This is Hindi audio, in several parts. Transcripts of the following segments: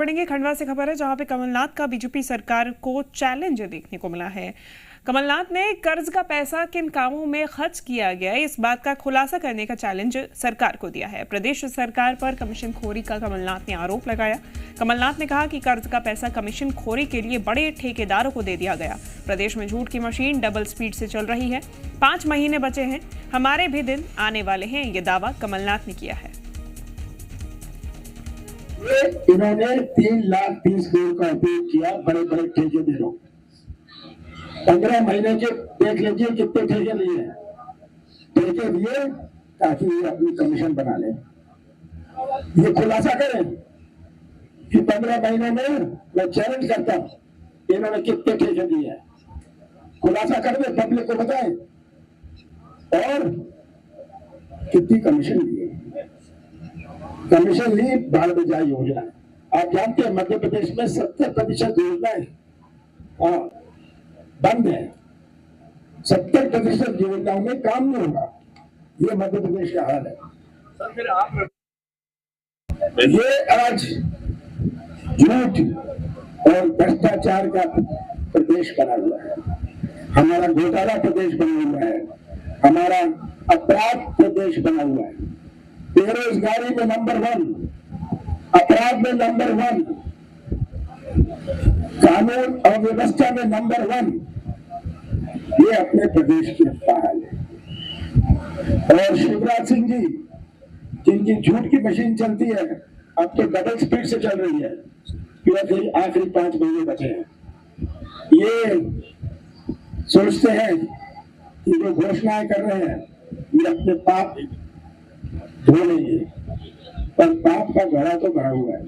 पढ़ेंगे। खंडवा से खबर है जहां पे कमलनाथ का बीजेपी सरकार को चैलेंज देखने को मिला है। कमलनाथ ने कर्ज का पैसा किन कामों में खर्च किया गया इस बात का खुलासा करने का चैलेंज सरकार को दिया है। प्रदेश सरकार पर कमीशन खोरी का कमलनाथ ने आरोप लगाया। कमलनाथ ने कहा कि कर्ज का पैसा कमीशन खोरी के लिए बड़े ठेकेदारों को दे दिया गया। प्रदेश में झूठ की मशीन डबल स्पीड से चल रही है। 5 महीने बचे हैं, हमारे भी दिन आने वाले हैं, ये दावा कमलनाथ ने किया है। इन्होंने 3,30,000 का उपयोग किया बड़े बड़े ठेकेदारों। 15 महीने के देख लीजिए कितने ठेके लिए हैं। ठेके दिए ताकि ये अपनी कमीशन बना लें। ये खुलासा करें कि 15 महीने में मैं चैलेंज करता हूं इन्होंने कितने ठेके दिए हैं। खुलासा कर दे, पब्लिक को बताएं और कितनी कमीशन दी। कमीशन ली बाल बचाई योजना। आप जानते हैं मध्य प्रदेश में 70% योजनाएं बंद है। 70% योजनाओं में काम नहीं होगा। ये मध्य प्रदेश का हाल है। सर फिर आप ये आज झूठ और भ्रष्टाचार का प्रदेश बना हुआ है। हमारा घोटाला प्रदेश बना हुआ है। हमारा अपराध प्रदेश बना हुआ है। बेरोजगारी में नंबर 1, अपराध में नंबर 1, कानून और व्यवस्था में नंबर 1। ये अपने प्रदेश की हाल है। और शिवराज सिंह जी जिनकी झूठ की मशीन चलती है, अब तो डबल स्पीड से चल रही है क्योंकि आखिरी 5 महीने बचे हैं। ये सोचते हैं कि जो घोषणाएं कर रहे हैं ये अपने पाप धो लेंगे, पर पाप का घड़ा तो भरा हुआ है।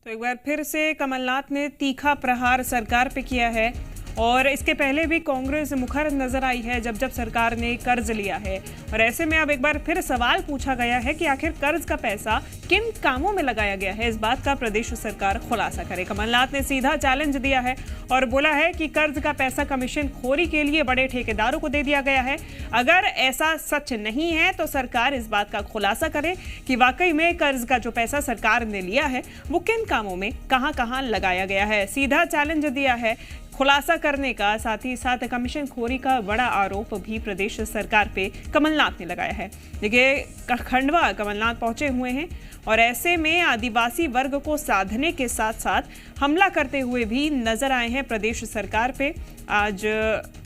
तो एक बार फिर से कमलनाथ ने तीखा प्रहार सरकार पे किया है और इसके पहले भी कांग्रेस मुखर नजर आई है जब जब सरकार ने कर्ज लिया है। और ऐसे में अब एक बार फिर सवाल पूछा गया है कि आखिर कर्ज का पैसा किन कामों में लगाया गया है, इस बात का प्रदेश सरकार खुलासा करे। कमलनाथ ने सीधा चैलेंज दिया है और बोला है कि कर्ज का पैसा कमीशन खोरी के लिए बड़े ठेकेदारों को दे दिया गया है। अगर ऐसा सच नहीं है तो सरकार इस बात का खुलासा करे कि वाकई में कर्ज का जो पैसा सरकार ने लिया है वो किन कामों में कहां-कहां लगाया गया है। सीधा चैलेंज दिया है खुलासा करने का, साथ ही साथ कमीशन खोरी का बड़ा आरोप भी प्रदेश सरकार पे कमलनाथ ने लगाया है। देखिए खंडवा कमलनाथ पहुंचे हुए हैं और ऐसे में आदिवासी वर्ग को साधने के साथ साथ हमला करते हुए भी नजर आए हैं प्रदेश सरकार पे। आज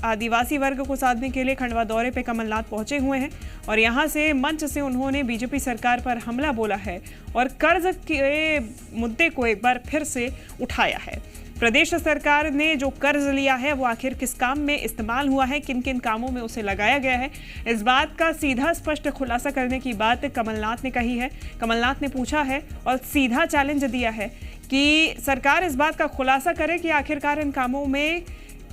आदिवासी वर्ग को साधने के लिए खंडवा दौरे पे कमलनाथ पहुंचे हुए हैं और यहां से मंच से उन्होंने बीजेपी सरकार पर हमला बोला है और कर्ज के मुद्दे को एक बार फिर से उठाया है। प्रदेश सरकार ने जो कर्ज लिया है वो आखिर किस काम में इस्तेमाल हुआ है, किन किन कामों में उसे लगाया गया है, इस बात का सीधा स्पष्ट खुलासा करने की बात कमलनाथ ने कही है। कमलनाथ ने पूछा है और सीधा चैलेंज दिया है कि सरकार इस बात का खुलासा करे कि आखिरकार इन कामों में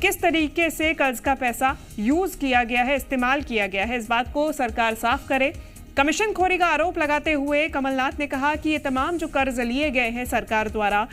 किस तरीके से कर्ज का पैसा यूज किया गया है, इस्तेमाल किया गया है, इस बात को सरकार साफ करे। कमीशन खोरी का आरोप लगाते हुए कमलनाथ ने कहा कि ये तमाम जो कर्ज लिए गए हैं सरकार द्वारा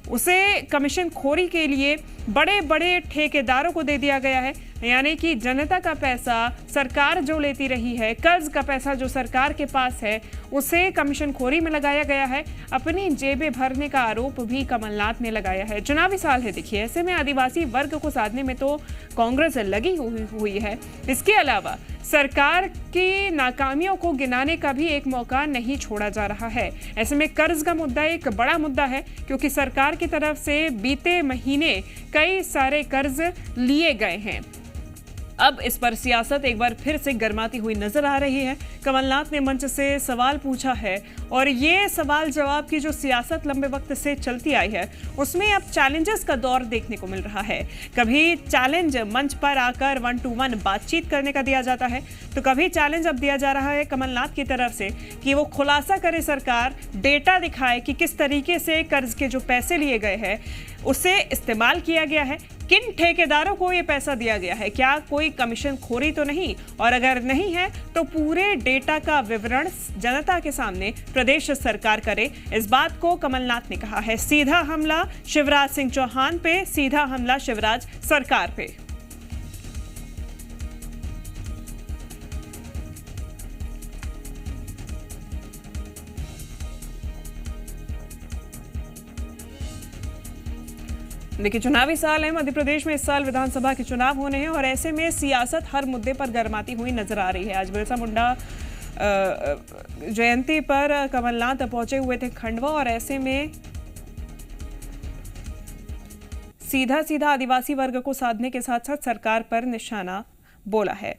उसे कमीशन खोरी के लिए बड़े बड़े ठेकेदारों को दे दिया गया है। यानी कि जनता का पैसा सरकार जो लेती रही है, कर्ज का पैसा जो सरकार के पास है उसे कमीशन खोरी में लगाया गया है। अपनी जेबें भरने का आरोप भी कमलनाथ ने लगाया है। चुनावी साल है, देखिए ऐसे में आदिवासी वर्ग को साधने में तो कांग्रेस लगी हुई है। इसके अलावा सरकार की नाकामियों को गिनाने का भी एक मौका नहीं छोड़ा जा रहा है। ऐसे में कर्ज का मुद्दा एक बड़ा मुद्दा है क्योंकि सरकार की तरफ से बीते महीने कई सारे कर्ज लिए गए हैं। अब इस पर सियासत एक बार फिर से गर्माती हुई नजर आ रही है। कमलनाथ ने मंच से सवाल पूछा है और ये सवाल जवाब की जो सियासत लंबे वक्त से चलती आई है उसमें अब चैलेंजेस का दौर देखने को मिल रहा है। कभी चैलेंज मंच पर आकर 1 to 1 बातचीत करने का दिया जाता है तो कभी चैलेंज अब दिया जा रहा है कमलनाथ की तरफ से कि वो खुलासा करे, सरकार डेटा दिखाए कि किस तरीके से कर्ज के जो पैसे लिए गए हैं उसे इस्तेमाल किया गया है, किन ठेकेदारों को ये पैसा दिया गया है, क्या कोई कमीशन खोरी तो नहीं, और अगर नहीं है तो पूरे डेटा का विवरण जनता के सामने प्रदेश सरकार करे। इस बात को कमलनाथ ने कहा है। सीधा हमला शिवराज सिंह चौहान पे, सीधा हमला शिवराज सरकार पे। देखिए, चुनावी साल है मध्य प्रदेश में। इस साल विधानसभा के चुनाव होने हैं और ऐसे में सियासत हर मुद्दे पर गर्माती हुई नजर आ रही है। आज बिरसा मुंडा जयंती पर कमलनाथ पहुंचे हुए थे खंडवा और ऐसे में सीधा सीधा आदिवासी वर्ग को साधने के साथ साथ सरकार पर निशाना बोला है।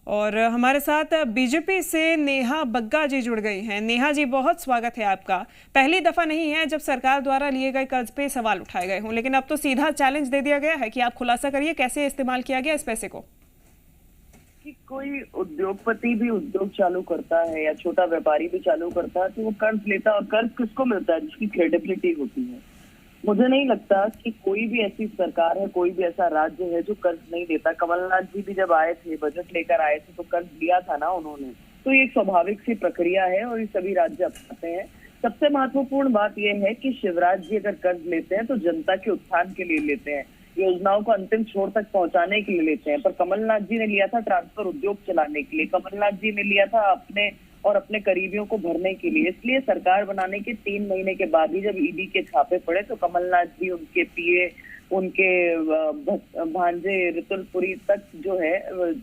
और हमारे साथ बीजेपी से नेहा बग्गा जी जुड़ गई हैं। नेहा जी, बहुत स्वागत है आपका। पहली दफा नहीं है जब सरकार द्वारा लिए गए कर्ज पे सवाल उठाए गए हों, लेकिन अब तो सीधा चैलेंज दे दिया गया है कि आप खुलासा करिए कैसे इस्तेमाल किया गया इस पैसे को। कि कोई उद्योगपति भी उद्योग चालू करता है या छोटा व्यापारी भी चालू करता है तो वो कर्ज लेता है, और कर्ज किसको मिलता है? जिसकी क्रेडिबिलिटी होती है। मुझे नहीं लगता कि कोई भी ऐसी सरकार है, कोई भी ऐसा राज्य है जो कर्ज नहीं देता। कमलनाथ जी भी जब आए थे, बजट लेकर आए थे, तो कर्ज लिया था ना उन्होंने। तो ये एक स्वाभाविक सी प्रक्रिया है और ये सभी राज्य अपनाते हैं। सबसे महत्वपूर्ण बात यह है कि शिवराज जी अगर कर्ज लेते हैं तो जनता के उत्थान के लिए लेते हैं, योजनाओं को अंतिम छोर तक पहुंचाने के लिए लेते हैं। पर कमलनाथ जी ने लिया था ट्रांसफर उद्योग चलाने के लिए, कमलनाथ जी ने लिया था अपने और अपने करीबियों को भरने के लिए। इसलिए सरकार बनाने के 3 महीने के बाद ही जब ईडी के छापे पड़े तो कमलनाथ जी, उनके पीए, उनके भांजे रितुलपुरी तक जो है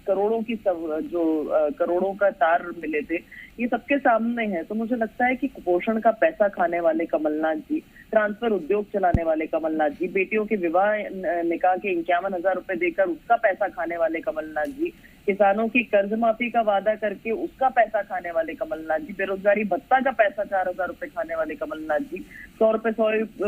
करोड़ों की करोड़ों का तार मिले थे, ये सबके सामने है। तो मुझे लगता है कि कुपोषण का पैसा खाने वाले कमलनाथ जी, ट्रांसफर उद्योग चलाने वाले कमलनाथ जी, बेटियों के विवाह निकाह के 51,000 रुपए देकर उसका पैसा खाने वाले कमलनाथ जी, किसानों की कर्ज माफी का वादा करके उसका पैसा खाने वाले कमलनाथ जी, बेरोजगारी भत्ता का पैसा 4,000 रुपए खाने वाले कमलनाथ जी, 100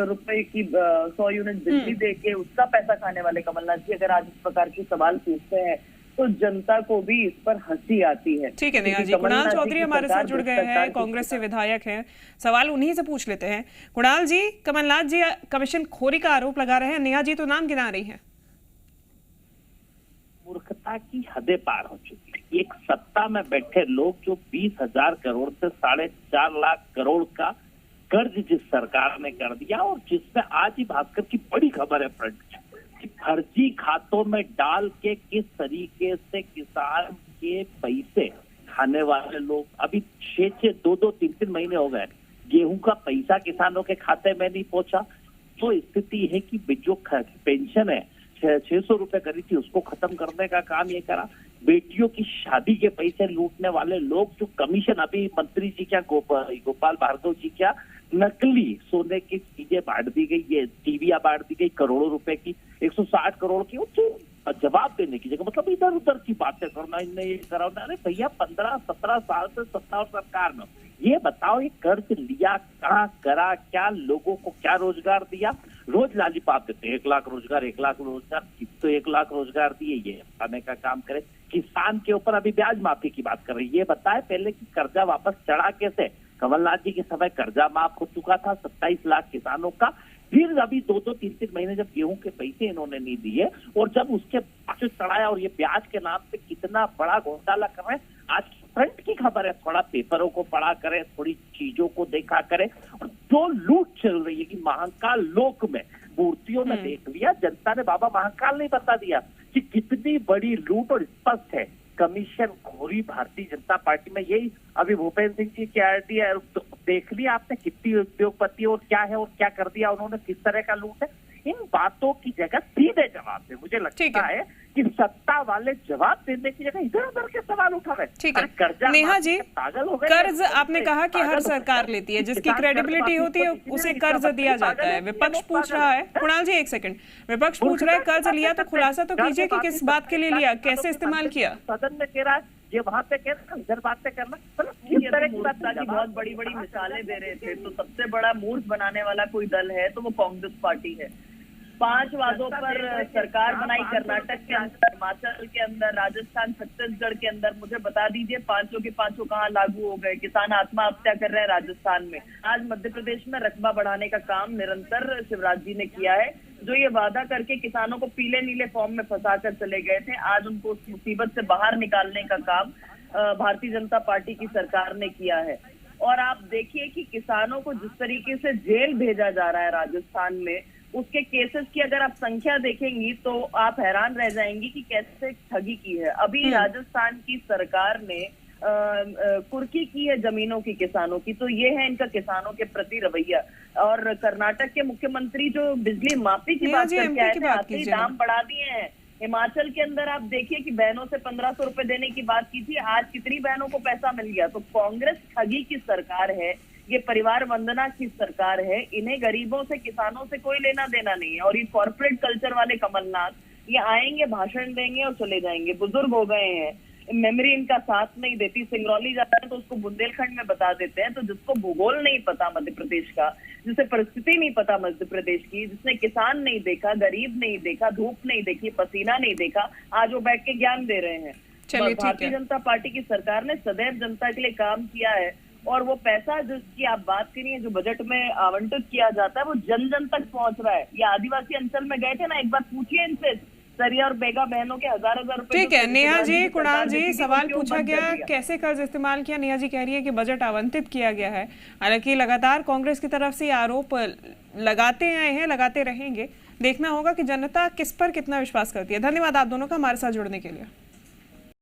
रुपए की 100 यूनिट बिजली देके उसका पैसा खाने वाले कमलनाथ जी अगर आज इस प्रकार के सवाल पूछते हैं तो जनता को भी इस पर हंसी आती है। ठीक है नेहा जी। कुणाल चौधरी हमारे साथ जुड़ गए हैं, कांग्रेस से विधायक हैं। सवाल उन्हीं से पूछ लेते हैं। कुणाल जी, कमलनाथ जी कमीशन खोरी का आरोप लगा रहे हैं, नेहा जी तो नाम गिना रही हैं। मूर्खता की हदें पार हो चुकी है। एक सत्ता में बैठे लोग जो 20,000 करोड़ से 4.5 लाख करोड़ का कर्ज जिस सरकार ने कर दिया, और जिसमें आज ही भास्कर की बड़ी खबर है फ्रंट कि फर्जी खातों में डाल के किस तरीके से किसान के पैसे खाने वाले लोग, अभी 6-6, 2-2, 3-3 महीने हो गए, गेहूं का पैसा किसानों के खाते में नहीं पहुंचा। तो स्थिति है कि जो पेंशन है 600 रुपए करी थी उसको खत्म करने का काम ये करा। बेटियों की शादी के पैसे लूटने वाले लोग, जो कमीशन, अभी मंत्री जी क्या गोपाल भार्गव जी क्या नकली सोने की चीजें बांट दी गई, ये टीवियां बांट दी गई करोड़ों रुपए की, 160 करोड़ की, उसको जवाब देने की जगह मतलब इधर उधर की बातें करना, इनने ये करा। अरे भैया 15-17 साल से सत्ता और सरकार में, ये बताओ ये कर्ज लिया कहाँ करा, क्या लोगों को क्या रोजगार दिया? रोज लालीपाप देते, 1 लाख रोजगार, 1 लाख रोजगार, तो 1 लाख रोजगार दिए, ये बताने का काम करे। किसान के ऊपर अभी ब्याज माफी की बात कर रही है, ये बताए पहले कि कर्जा वापस चढ़ा कैसे? कमलनाथ जी के समय कर्जा माफ हो चुका था 27 लाख किसानों का। फिर अभी 2-2, 3-3 महीने जब गेहूं के पैसे इन्होंने नहीं दिए और जब उसके बाद चढ़ाया, और ये ब्याज के नाम पे कितना बड़ा घोटाला कर रहे हैं। आज फ्रंट की खबर है, थोड़ा पेपरों को पढ़ा करे, थोड़ी चीजों को देखा करे। और जो लूट चल रही है कि महाकाल लोक में मूर्तियों में देख लिया, जनता ने बाबा महाकाल नहीं बता दिया कि कितनी बड़ी लूट, और स्पष्ट है कमीशन खोरी भारतीय जनता पार्टी में। यही अभी भूपेंद्र सिंह जी की आरटी है, तो देख लिया आपने कितनी उद्योगपति और क्या है और क्या कर दिया उन्होंने, किस तरह का लूट है। इन बातों की जगह सीधे जवाब दे। मुझे लगता है कि सत्ता वाले जवाब देने की जगह इधर उधर के सवाल उठा रहे। ठीक है नेहा जी, कर्ज आपने कहा कि हर सरकार लेती है, जिसकी क्रेडिबिलिटी होती है उसे कर्ज दिया जाता है। विपक्ष पूछ रहा है, कुणाल जी 1 सेकंड, विपक्ष पूछ रहा है कर्ज लिया तो खुलासा तो कीजिए कि किस बात के लिए लिया, कैसे इस्तेमाल किया। सदन में कह रहा है, ये वहां पे कहना, इधर बात पे करना, इस तरह की बात बहुत बड़ी बड़ी मिसालें दे रहे थे। तो सबसे बड़ा मूर्ख बनाने वाला कोई दल है तो वो कांग्रेस पार्टी है। 5 वादों पर सरकार बनाई, कर्नाटक के अंदर, हिमाचल के अंदर, राजस्थान, छत्तीसगढ़ के अंदर। मुझे बता दीजिए 5 के 5 कहाँ लागू हो गए? किसान आत्महत्या कर रहे हैं राजस्थान में। आज मध्य प्रदेश में रकबा बढ़ाने का काम निरंतर शिवराज जी ने किया है। जो ये वादा करके किसानों को पीले नीले फॉर्म में फंसाकर चले गए थे, आज उनको उस मुसीबत से बाहर निकालने का काम भारतीय जनता पार्टी की सरकार ने किया है। और आप देखिए कि किसानों को जिस तरीके से जेल भेजा जा रहा है राजस्थान में, उसके केसेस की अगर आप संख्या देखेंगी तो आप हैरान रह जाएंगी कि कैसे ठगी की है। अभी राजस्थान की सरकार ने कुर्की की है जमीनों की, किसानों की। तो ये है इनका किसानों के प्रति रवैया। और कर्नाटक के मुख्यमंत्री जो बिजली माफी की बात करके आए थे, आते ही दाम बढ़ा दिए हैं। हिमाचल के अंदर आप देखिए कि बहनों से 1500 रुपए देने की बात की थी, आज कितनी बहनों को पैसा मिल गया। तो कांग्रेस ठगी की सरकार है, ये परिवार वंदना की सरकार है। इन्हें गरीबों से, किसानों से कोई लेना देना नहीं है। और ये कॉर्पोरेट कल्चर वाले कमलनाथ, ये आएंगे, भाषण देंगे और चले जाएंगे। बुजुर्ग हो गए हैं, मेमोरी इनका साथ नहीं देती। सिंगरौली जाते हैं तो उसको बुंदेलखंड में बता देते हैं। तो जिसको भूगोल नहीं पता मध्य प्रदेश का, जिसे परिस्थिति नहीं पता मध्य प्रदेश की, जिसने किसान नहीं देखा, गरीब नहीं देखा, धूप नहीं देखी, पसीना नहीं देखा, आज वो बैठ के ज्ञान दे रहे हैं। भारतीय जनता पार्टी की सरकार ने सदैव जनता के लिए काम किया है। और वो पैसा जिसकी आप बात करिए, जो बजट में आवंटित किया जाता है, वो जन जन तक पहुंच रहा है। ये आदिवासी अंचल में गए थे ना, एक बार पूछिए इनसे, सरिया और बेगा बहनों के हजार रुपए। ठीक है नेहा जी, कुणाल जी, सवाल पूछा गया कैसे कर्ज इस्तेमाल किया। नेहा जी कह रही है कि बजट आवंटित किया गया है। हालांकि लगातार कांग्रेस की तरफ से आरोप लगाते आए हैं, लगाते रहेंगे। देखना होगा कि जनता किस पर कितना विश्वास करती है। धन्यवाद आप दोनों का हमारे साथ जुड़ने के लिए।